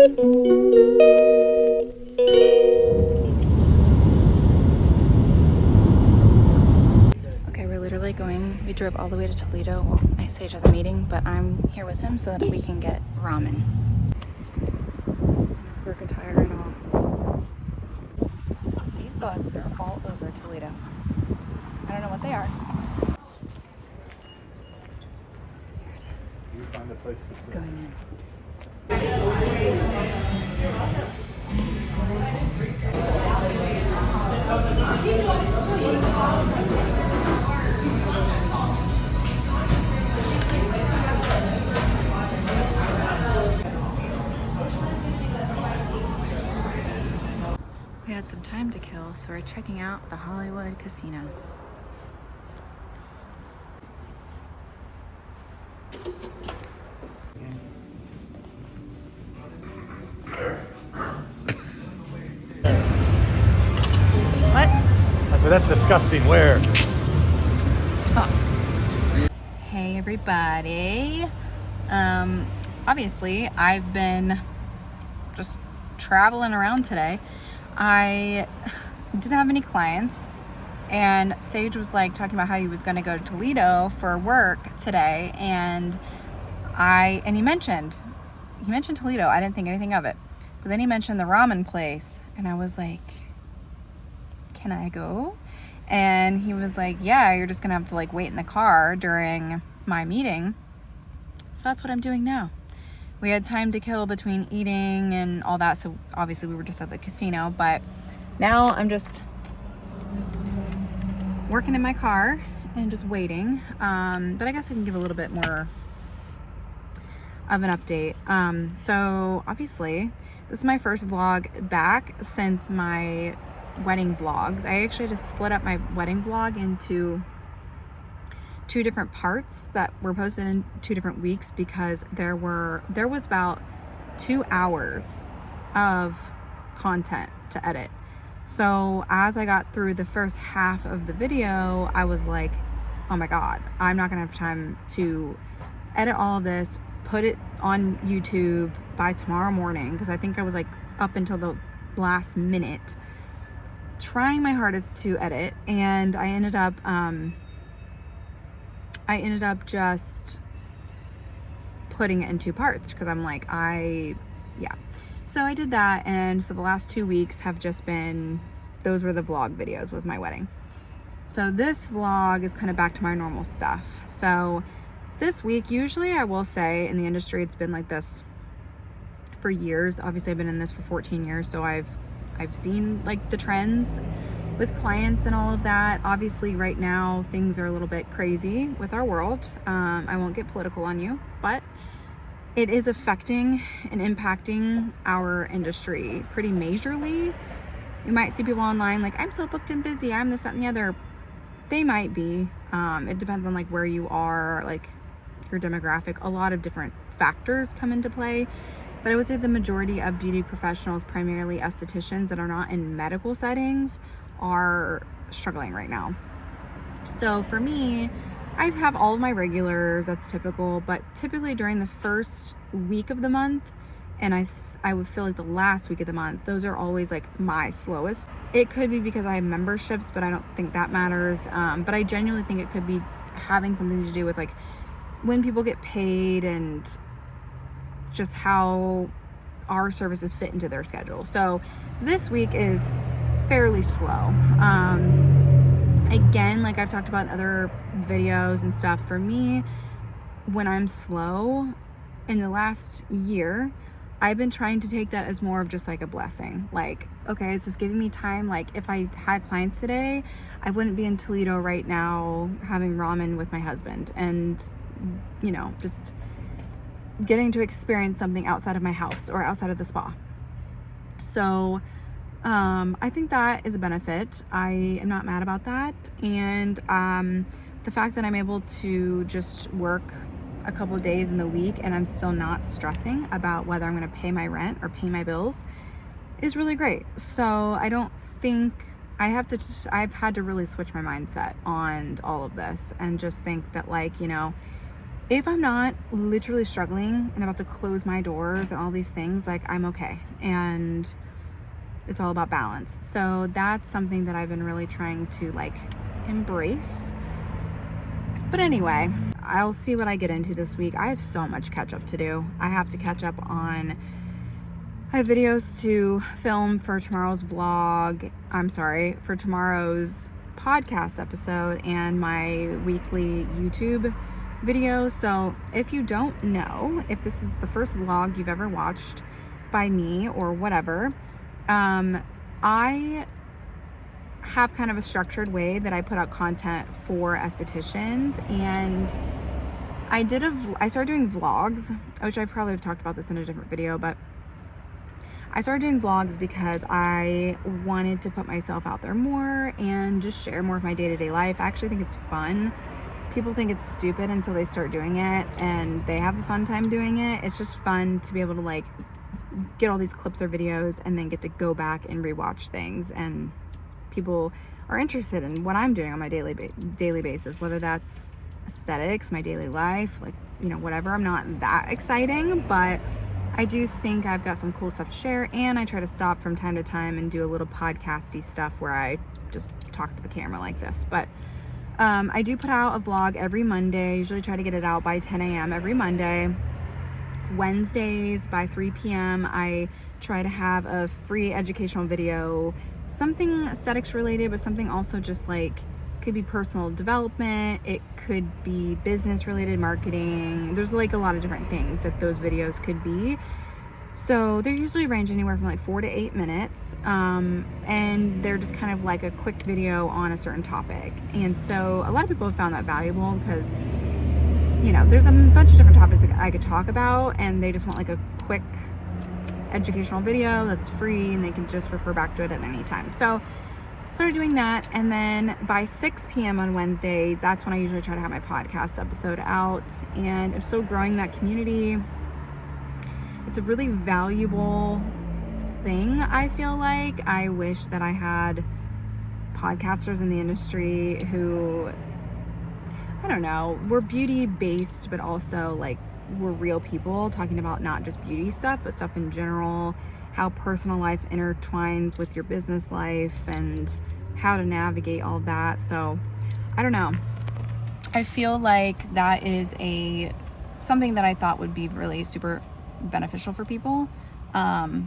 Okay, we're literally we drove all the way to Toledo. Well, Sage has a meeting, but I'm here with him so that we can get ramen. He's broken tire and all. These bugs are all over Toledo. I don't know what they are. You find a place to sit. Going in. We had some time to kill, so we're checking out the Hollywood Casino. What? I said, that's disgusting. Where? Stop. Hey everybody. Obviously I've been just traveling around today. I didn't have any clients, and Sage was like talking about how he was going to go to Toledo for work today, and he mentioned Toledo. I didn't think anything of it, but then he mentioned the ramen place, and I was like, can I go? And he was like, yeah, you're just gonna have to like wait in the car during my meeting. So that's what I'm doing now. We had time to kill between eating and all that, so obviously we were just at the casino, but now I'm just working in my car and just waiting. But I guess I can give a little bit more of an update. So obviously this is my first vlog back since my wedding vlogs. I actually just split up my wedding vlog into 2 different parts that were posted in 2 different weeks because there was about 2 hours of content to edit. So as I got through the first half of the video, I was like, oh my god, I'm not gonna have time to edit all of this, put it on YouTube by tomorrow morning, because I think I was like up until the last minute trying my hardest to edit, and I ended up just putting it in 2 parts because I'm like, yeah. So I did that, and so the last 2 weeks have just been, those were the vlog videos, was my wedding. So this vlog is kind of back to my normal stuff. So this week, usually I will say in the industry, it's been like this for years. Obviously I've been in this for 14 years, so I've seen like the trends with clients and all of that. Obviously right now things are a little bit crazy with our world. I won't get political on you, but it is affecting and impacting our industry pretty majorly. You might see people online like, I'm so booked and busy, I'm this, that, and the other. They might be. It depends on like where you are, like your demographic. A lot of different factors come into play. But I would say the majority of beauty professionals, primarily estheticians that are not in medical settings, are struggling right now. So for me, I have all of my regulars, that's typical, but typically during the first week of the month, and I would feel like the last week of the month, those are always like my slowest. It could be because I have memberships, but I don't think that matters. But I genuinely think it could be having something to do with like when people get paid and just how our services fit into their schedule. So this week is fairly slow. Again, like I've talked about in other videos and stuff, for me, when I'm slow in the last year, I've been trying to take that as more of just like a blessing. Like, okay, it's just giving me time. Like if I had clients today, I wouldn't be in Toledo right now having ramen with my husband and, you know, just getting to experience something outside of my house or outside of the spa. So I think that is a benefit. I am not mad about that. And the fact that I'm able to just work a couple of days in the week and I'm still not stressing about whether I'm going to pay my rent or pay my bills is really great. So I don't think I've had to really switch my mindset on all of this and just think that, like, you know, if I'm not literally struggling and about to close my doors and all these things, like, I'm okay. And it's all about balance. So that's something that I've been really trying to like embrace. But anyway, I'll see what I get into this week. I have so much catch up to do. I have to catch up on, I have videos to film for tomorrow's vlog. For tomorrow's podcast episode and my weekly YouTube video. So if you don't know, if this is the first vlog you've ever watched by me or whatever, I have kind of a structured way that I put out content for estheticians, and I started doing vlogs, which I probably have talked about this in a different video, but I started doing vlogs because I wanted to put myself out there more and just share more of my day-to-day life. I actually think it's fun. People think it's stupid until they start doing it, and they have a fun time doing it. It's just fun to be able to like get all these clips or videos and then get to go back and rewatch things, and people are interested in what I'm doing on my daily basis, whether that's aesthetics, my daily life, like, you know, whatever. I'm not that exciting, but I do think I've got some cool stuff to share, and I try to stop from time to time and do a little podcasty stuff where I just talk to the camera like this. But I do put out a vlog every Monday. I usually try to get it out by 10 a.m. every Monday. Wednesdays by 3 p.m. I try to have a free educational video, something aesthetics related, but something also just like, could be personal development, it could be business related, marketing. There's like a lot of different things that those videos could be. So they usually range anywhere from like 4 to 8 minutes, and they're just kind of like a quick video on a certain topic. And so a lot of people have found that valuable because, you know, there's a bunch of different topics that I could talk about, and they just want like a quick educational video that's free and they can just refer back to it at any time. So started doing that, and then by 6 p.m. on Wednesdays, that's when I usually try to have my podcast episode out, and I'm still growing that community. It's a really valuable thing, I feel like. I wish that I had podcasters in the industry who, I don't know, were beauty based, but also like were real people talking about not just beauty stuff, but stuff in general, how personal life intertwines with your business life and how to navigate all of that. So I don't know. I feel like that is something that I thought would be really super beneficial for people. Okay,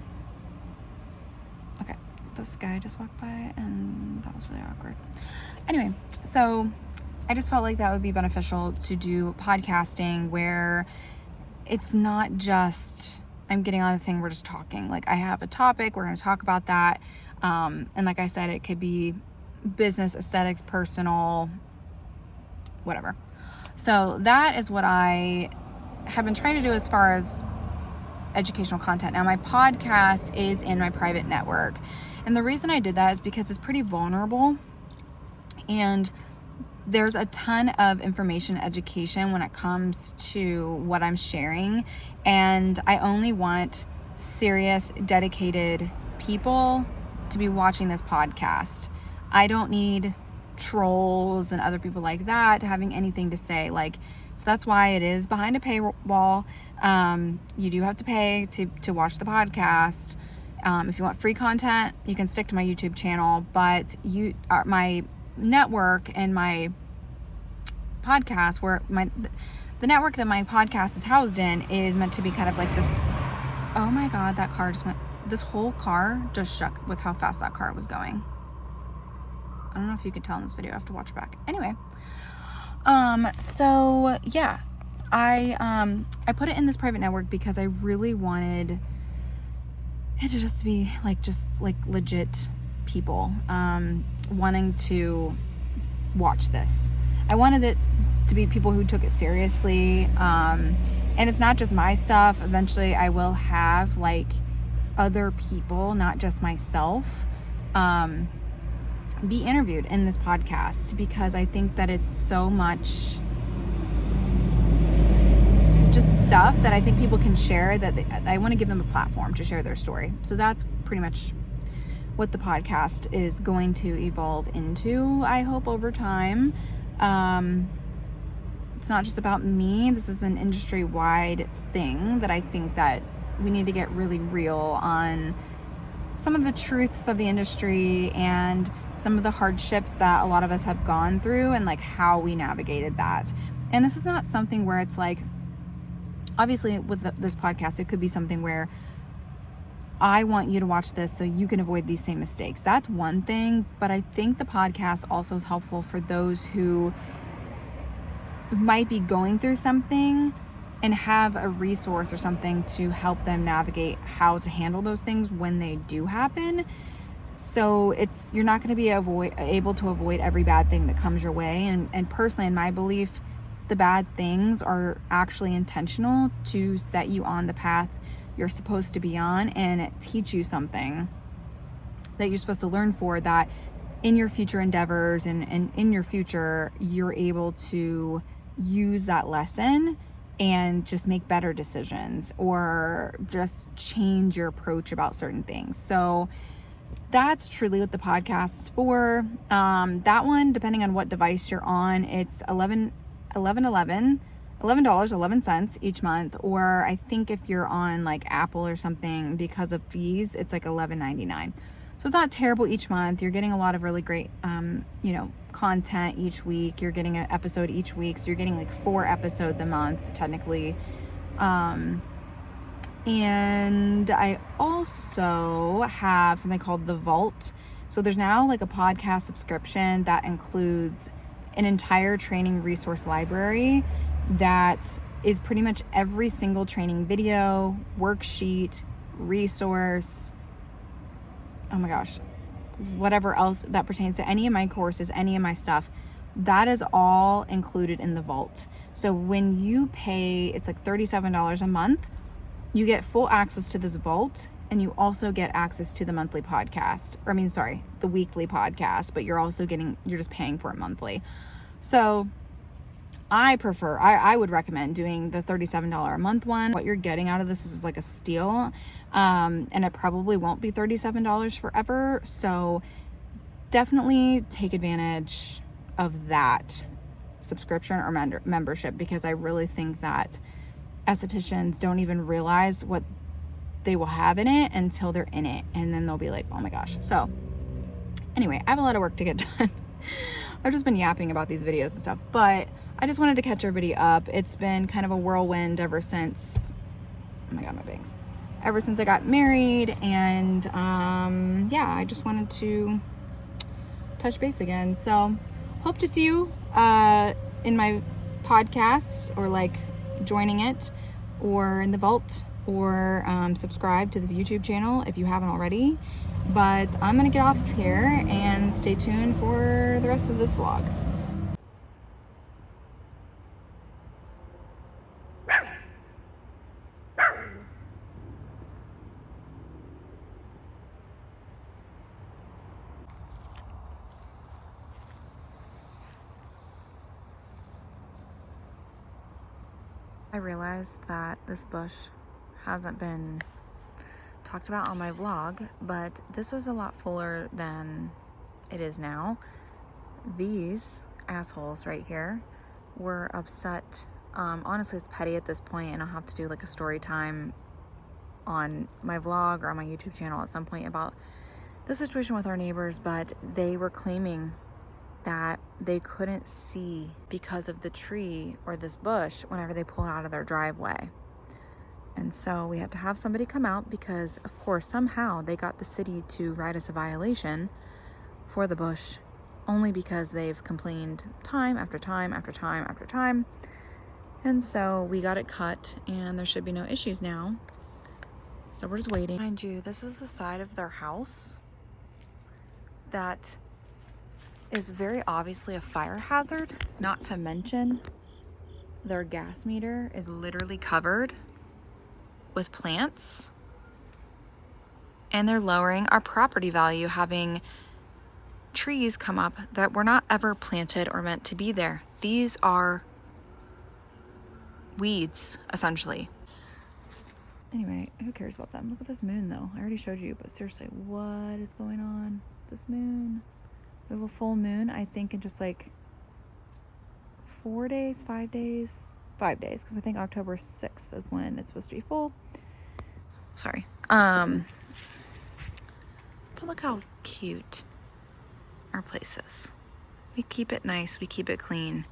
this guy just walked by and that was really awkward. Anyway, so I just felt like that would be beneficial to do podcasting where it's not just I'm getting on the thing, we're just talking. Like, I have a topic, we're going to talk about that. And like I said, it could be business, aesthetics, personal, whatever. So that is what I have been trying to do as far as educational content. Now, my podcast is in my private network. And the reason I did that is because it's pretty vulnerable. And there's a ton of information education when it comes to what I'm sharing, and I only want serious, dedicated people to be watching this podcast. I don't need trolls and other people like that having anything to say. Like, so that's why it is behind a paywall. You do have to pay to watch the podcast. If you want free content, you can stick to my YouTube channel, but my network and my podcast, the network that my podcast is housed in, is meant to be kind of like this. Oh my god, that car just went, this whole car just shook with how fast that car was going. I don't know if you could tell in this video, I have to watch back. Anyway, so yeah, I put it in this private network because I really wanted it to just be like legit people wanting to watch this. I wanted it to be people who took it seriously, and it's not just my stuff. Eventually I will have like other people, not just myself, be interviewed in this podcast, because I think that it's so much just stuff that I think people can share, that I want to give them a platform to share their story. So that's pretty much what the podcast is going to evolve into, I hope, over time. it's not just about me. This is an industry-wide thing that I think that we need to get really real on some of the truths of the industry and some of the hardships that a lot of us have gone through and like how we navigated that. And this is not something where it's like, obviously with this podcast, it could be something where I want you to watch this so you can avoid these same mistakes. That's one thing, but I think the podcast also is helpful for those who might be going through something and have a resource or something to help them navigate how to handle those things when they do happen. So you're not going to be able to avoid every bad thing that comes your way. And personally, in my belief, the bad things are actually intentional to set you on the path you're supposed to be on and teach you something that you're supposed to learn for, that in your future endeavors and in your future, you're able to use that lesson and just make better decisions or just change your approach about certain things. So that's truly what the podcast is for. That one, depending on what device you're on, it's $11.11 each month, or I think if you're on like Apple or something, because of fees, it's like $11.99. So it's not terrible each month. You're getting a lot of really great content each week. You're getting an episode each week, so you're getting like 4 episodes a month technically. And I also have something called The Vault. So there's now like a podcast subscription that includes an entire training resource library that is pretty much every single training video, worksheet, resource, oh my gosh, whatever else that pertains to any of my courses, any of my stuff, that is all included in the Vault. So when you pay, it's like $37 a month, you get full access to this Vault, and you also get access to the monthly podcast, the weekly podcast, but you're just paying for it monthly. So I would recommend doing the $37 a month one. What you're getting out of this is like a steal. And it probably won't be $37 forever. So definitely take advantage of that subscription or membership, because I really think that estheticians don't even realize what they will have in it until they're in it. And then they'll be like, oh my gosh. So anyway, I have a lot of work to get done. I've just been yapping about these videos and stuff, but I just wanted to catch everybody up. It's been kind of a whirlwind ever since, oh my God, my bangs. Ever since I got married, and yeah, I just wanted to touch base again. So hope to see you in my podcast, or like joining it, or in the Vault, or subscribe to this YouTube channel if you haven't already. But I'm gonna get off here and stay tuned for the rest of this vlog. I realized that this bush hasn't been talked about on my vlog, but this was a lot fuller than it is now. These assholes right here were upset. Honestly, it's petty at this point, and I'll have to do like a story time on my vlog or on my YouTube channel at some point about the situation with our neighbors, but they were claiming that they couldn't see because of the tree or this bush whenever they pull out of their driveway. And so we had to have somebody come out, because of course somehow they got the city to write us a violation for the bush, only because they've complained time after time after time after time. And so we got it cut, and there should be no issues now. So we're just waiting. Mind you, this is the side of their house that is very obviously a fire hazard, not to mention their gas meter is literally covered with plants, and they're lowering our property value, having trees come up that were not ever planted or meant to be there. These are weeds, essentially. Anyway, who cares about them? Look at this moon though. I already showed you, but seriously, what is going on? This moon. We have a full moon, I think, in just like 4 days, 5 days, 5 days, because I think October 6th is when it's supposed to be full. Sorry. But look how cute our place is. We keep it nice, we keep it clean,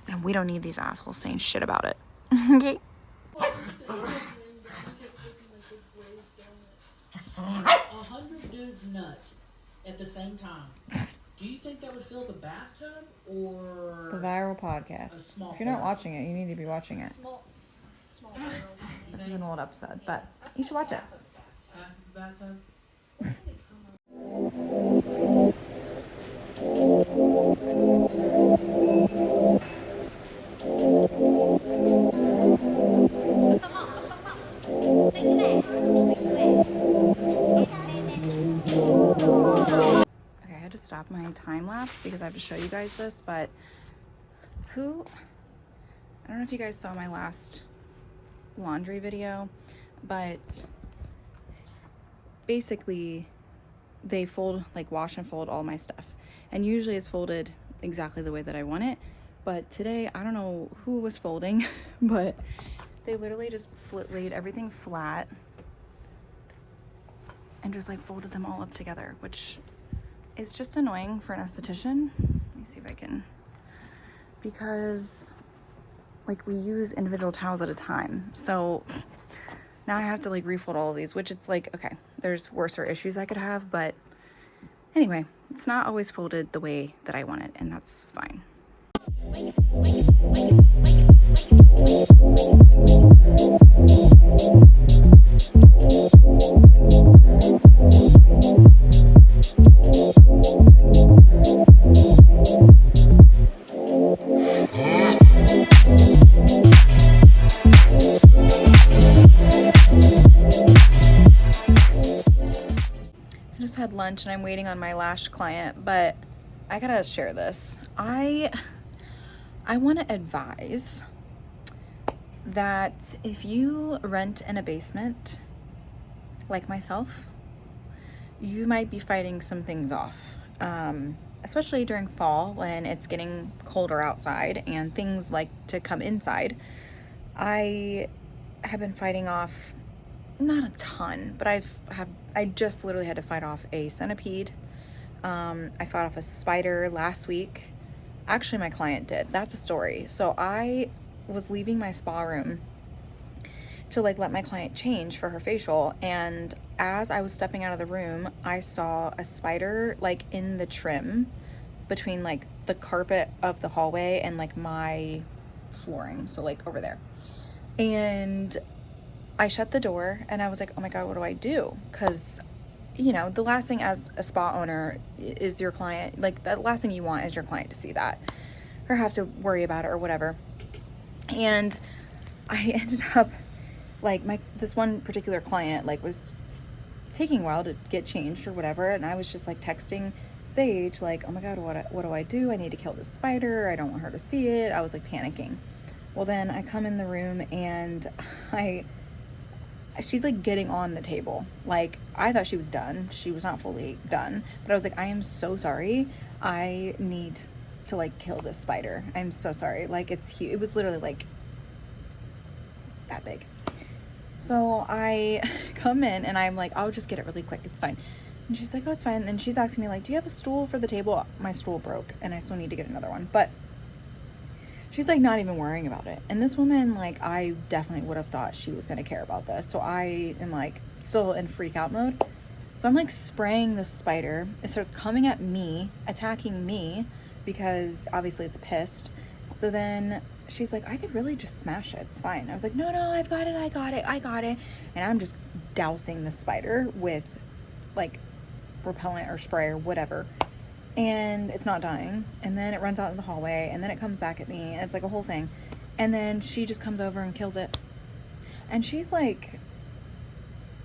and we don't need these assholes saying shit about it. Okay? 100 dudes nut at the same time. Do you think that would fill the bathtub or The viral podcast. a small If you're not barrel? watching it, you need to be watching it. Small barrel. This is an old episode, but you should watch it. Half of the bathtub? Okay, I had to stop my time lapse because I have to show you guys this, but I don't know if you guys saw my last laundry video, but basically they wash and fold all my stuff, and usually it's folded exactly the way that I want it, but today I don't know who was folding but they literally just laid everything flat and just like folded them all up together, which is just annoying for an esthetician. Let me see if I can, because like we use individual towels at a time, so now I have to like refold all of these, which it's like, okay, there's worser issues I could have, but anyway, it's not always folded the way that I want it, and that's fine. I just had lunch and I'm waiting on my lash client, but I gotta share this. I want to advise that if you rent in a basement like myself, you might be fighting some things off, especially during fall when it's getting colder outside and things like to come inside. I have been fighting off, not a ton, but I just literally had to fight off a centipede. I fought off a spider last week. Actually, my client did. That's a story. So I was leaving my spa room to like let my client change for her facial, and as I was stepping out of the room, I saw a spider like in the trim between like the carpet of the hallway and like my flooring, so like over there. And I shut the door and I was like, oh my god, what do I do? Because you know, the last thing as a spa owner is your client, like the last thing you want is your client to see that or have to worry about it or whatever. And I ended up like this one particular client like was taking a while to get changed or whatever, and I was just like texting Sage like, oh my god, what do I do? I need to kill this spider. I don't want her to see it. I was like panicking. Well, then I come in the room and she's like getting on the table. Like I thought she was done. She was not fully done, but I was like, I am so sorry. I need to like kill this spider. I'm so sorry. Like it's huge. It was literally like that big. So I come in and I'm like, I'll just get it really quick. It's fine. And she's like, oh, it's fine. And she's asking me like, do you have a stool for the table? My stool broke and I still need to get another one. But she's like not even worrying about it. And this woman, like, I definitely would have thought she was going to care about this. So I am like still in freak out mode. So I'm like spraying the spider. It starts coming at me, attacking me because obviously it's pissed. So then she's like, I could really just smash it. It's fine. I was like, no, I've got it. I got it. And I'm just dousing the spider with like repellent or spray or whatever. And it's not dying, and then it runs out in the hallway, and then it comes back at me, and it's like a whole thing. And then she just comes over and kills it. And she's like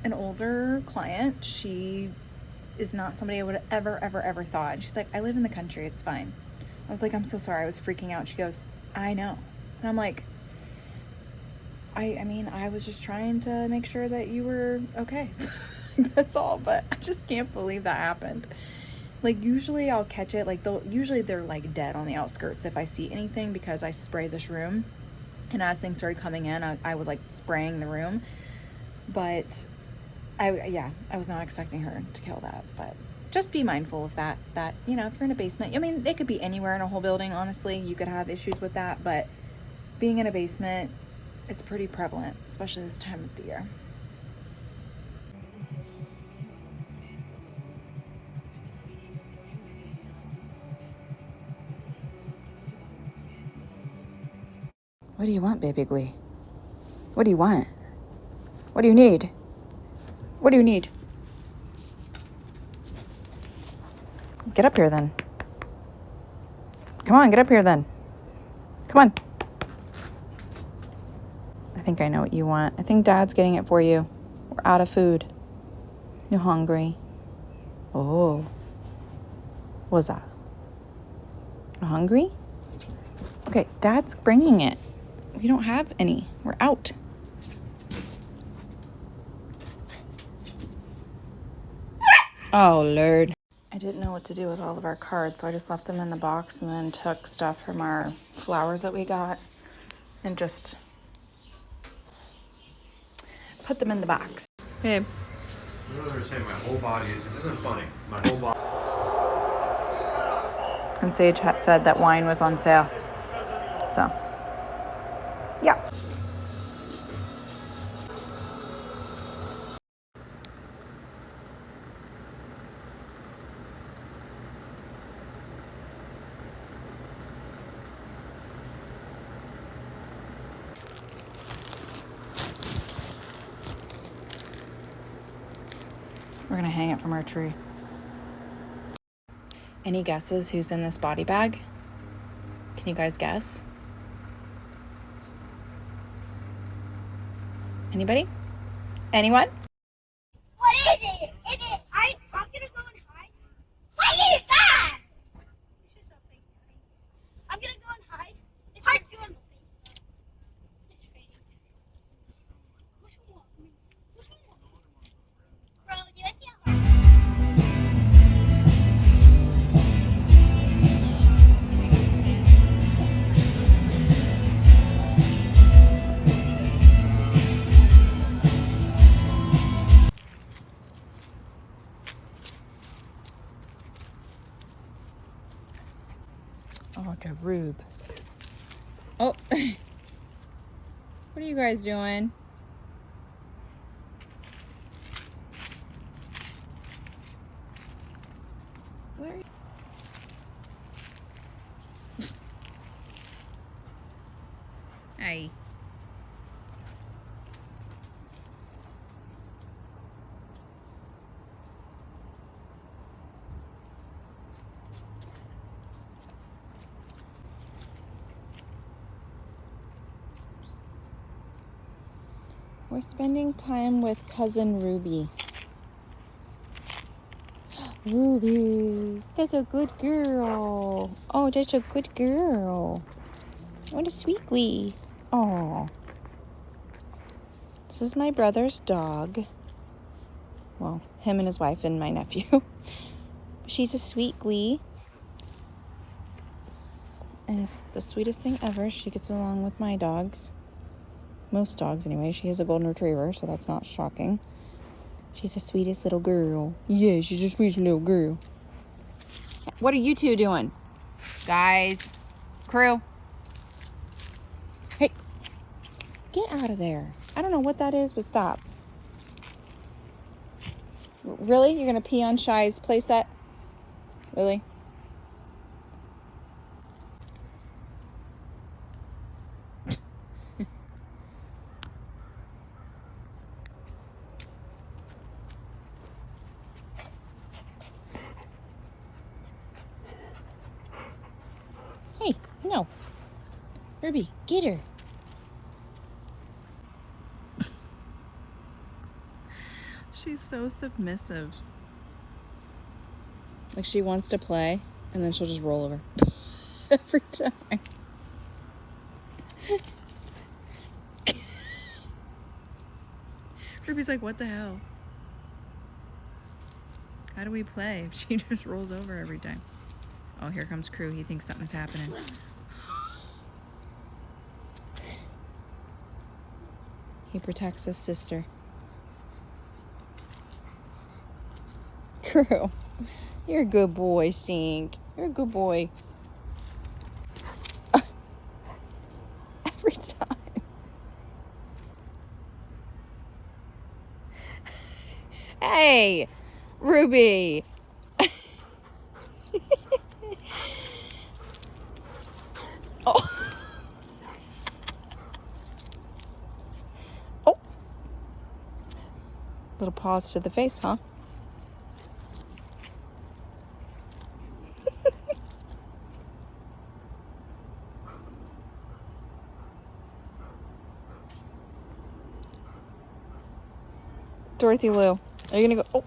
an older client. She is not somebody I would have ever thought. And she's like, I live in the country, it's fine. I was like, I'm so sorry, I was freaking out. She goes, I know. And I'm like, I mean, I was just trying to make sure that you were okay. That's all. But I just can't believe that happened. Like, usually I'll catch it, like, usually they're, like, dead on the outskirts if I see anything, because I spray this room. And as things started coming in, I was, like, spraying the room. But, I was not expecting her to kill that. But just be mindful of that, you know, if you're in a basement, I mean, they could be anywhere in a whole building, honestly. You could have issues with that. But being in a basement, it's pretty prevalent, especially this time of the year. What do you want, baby Gui? What do you want? What do you need? What do you need? Get up here then. Come on, get up here then. Come on. I think I know what you want. I think Dad's getting it for you. We're out of food. You hungry? Oh. What's that? You hungry? Okay, Dad's bringing it. We don't have any. We're out. Oh, Lord. I didn't know what to do with all of our cards, so I just left them in the box and then took stuff from our flowers that we got and just put them in the box. Babe. I don't understand. My whole body this isn't funny. My whole body. And Sage said that wine was on sale. So, yeah. We're gonna hang it from our tree. Any guesses who's in this body bag? Can you guys guess? Anybody? Anyone? What is it? Is it? I'm gonna go and hide. What is that? It's just a fake face. I'm gonna go and hide. It's hard doing the face. It's fake. Which one? Which one? Bro, do I see a heart? Oh, the rube. Oh. What are you guys doing? What are you? Hey. We're spending time with cousin Ruby. Ruby, that's a good girl. Oh, that's a good girl. What a sweet wee. Oh. This is my brother's dog. Well, him and his wife and my nephew. She's a sweet wee. And it's the sweetest thing ever. She gets along with my dogs. Most dogs, anyway. She has a golden retriever, so that's not shocking. She's the sweetest little girl. Yeah, she's the sweetest little girl. What are you two doing? Guys. Crew. Hey. Get out of there. I don't know what that is, but stop. Really? You're going to pee on Shy's playset? Really? Hey, no. Ruby, get her. She's so submissive. Like, she wants to play, and then she'll just roll over. Every time. Ruby's like, what the hell? How do we play if she just rolls over every time? Oh, here comes Crew. He thinks something's happening. He protects his sister. Crew, you're a good boy, Sink. You're a good boy. Every time. Hey, Ruby. Oh. Oh. Little paws to the face, huh? Dorothy Lou, are you gonna go? Oh.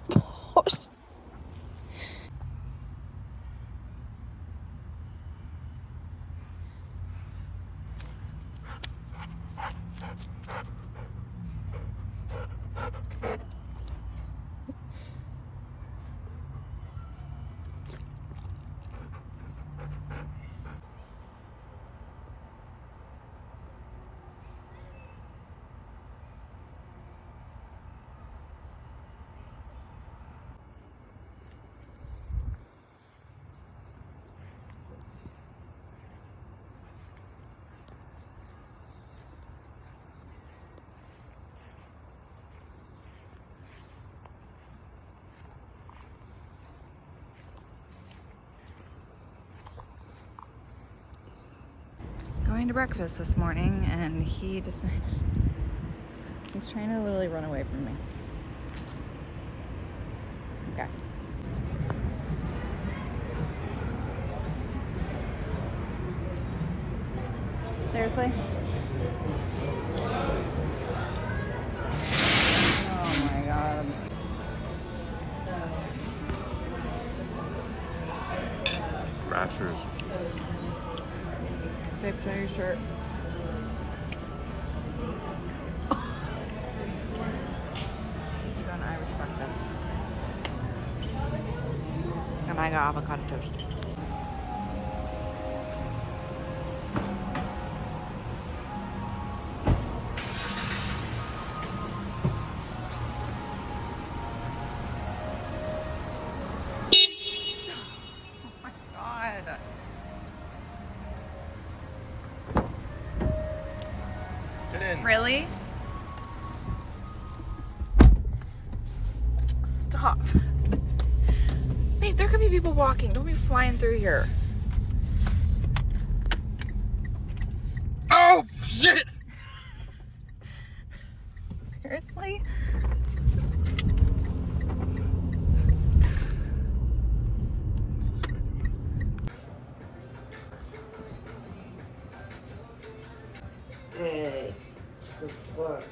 Going to breakfast this morning, and he decided he's trying to literally run away from me. Okay. Seriously? Oh my god. Rashers. Babe, show your shirt. You got an Irish breakfast. And I got avocado toast. Stop. Oh my god. Get in. Really? Stop. Babe, there could be people walking. Don't be flying through here. Oh, shit! Seriously? Hey, the fuck?